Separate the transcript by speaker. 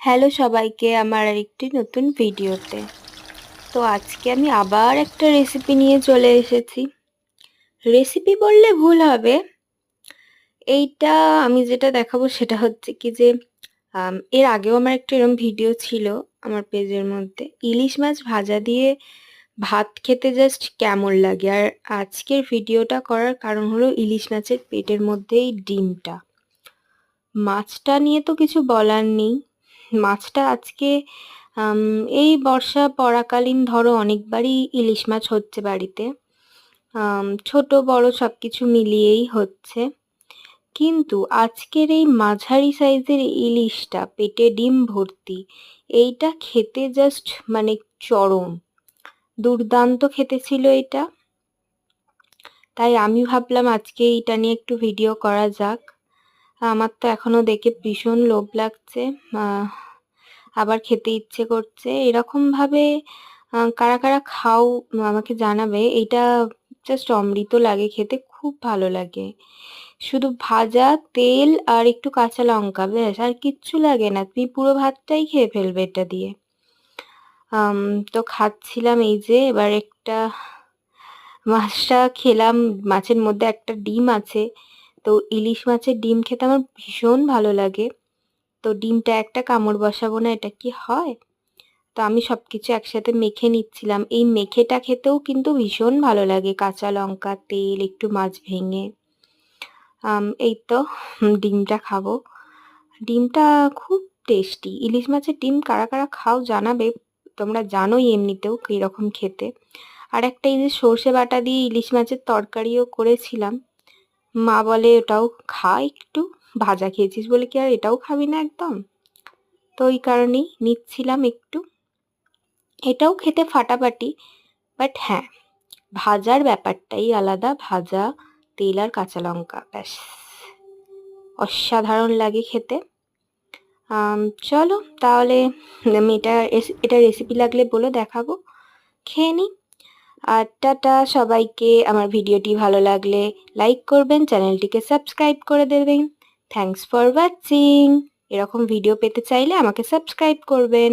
Speaker 1: Hello সবাইকে আমার আরেকটি নতুন ভিডিওতে। তো আজকে আমি আবার একটা রেসিপি নিয়ে চলে এসেছি। রেসিপি বললে ভুল হবে। এইটা আমি যেটা দেখাবো সেটা হচ্ছে কি যে এর আগেও আমার একটা এরকম ভিডিও ছিল আমার পেজের মধ্যে। ইলিশ মাছ ভাজা দিয়ে ভাত খেতে জাস্ট কেমন লাগে। আর আজকের ভিডিওটা করার কারণ হলো ইলিশ মাছের পেটের মধ্যেই ডিমটা। মাছটা নিয়ে তো কিছু বলার নেই। মাছটা আজকে এই বর্ষা পড়াকালীন ধরো অনেকবারই ইলিশ মাছ হচ্ছে বাড়িতে। ছোট বড় সব কিছু মিলিয়েই হচ্ছে। কিন্তু আজকের এই মাঝারি সাইজের ইলিশটা পেটে ডিম ভর্তি, এইটা খেতে জাস্ট মানে চরম দুর্দান্ত খেতে ছিল এটা। তাই আমি ভাবলাম আজকে এইটা নিয়ে একটু ভিডিও করা যাক। আমার তো এখনো দেখে ভীষণ লোভ লাগছে, আবার খেতে ইচ্ছে করছে। এরকমভাবে কারা কারা খাও আমাকে জানাবে। এইটা জাস্ট অমৃত লাগে খেতে, খুব ভালো লাগে। শুধু ভাজা তেল আর একটু কাঁচা লঙ্কা, ব্যাস আর কিচ্ছু লাগে না, তুমি পুরো ভাতটাই খেয়ে ফেলবে এটা দিয়ে। তো খাচ্ছিলাম এই যে, এবার একটা মাছটা খেলাম। মাছের মধ্যে একটা ডিম আছে, তো ইলিশ মাছের ডিম খেতে আমার ভীষণ ভালো লাগে। তো ডিমটা একটা কামড় বসাবো না, এটা কি হয়? তো আমি সবকিছু একসাথে মেখে নিচ্ছিলাম। এই মেখেটা খেতেও কিন্তু ভীষণ ভালো লাগে, কাঁচা লঙ্কা তেল একটু মাছ ভেঙে। এই তো ডিমটা খাবো। ডিমটা খুব টেস্টি। ইলিশ মাছের ডিম কারা কারা খাও জানাবে। তোমরা জানোই এমনিতেও কীরকম খেতে। আর একটা এই যে সর্ষে বাটা দিয়ে ইলিশ মাছের তরকারিও করেছিলাম। মা বলে ওটাও খা একটু, ভাজা খেয়েছিস বলে কি আর এটাও খাবি না একদম? তো ওই কারণেই নিচ্ছিলাম একটু। এটাও খেতে ফাটাফাটি, বাট হ্যাঁ, ভাজার ব্যাপারটাই আলাদা। ভাজা তেল আর কাঁচা লঙ্কা, ব্যাস অসাধারণ লাগে খেতে। চলো তাহলে, আমি এটা রেসিপি লাগলে বলো, দেখাবো। খেয়ে নিই। আর টাটা সবাইকে। আমার ভিডিওটি ভালো লাগলে লাইক করবেন, চ্যানেলটিকে সাবস্ক্রাইব করে দেবেন। Thanks for watching. এরকম ভিডিও পেতে চাইলে আমাকে সাবস্ক্রাইব করবেন।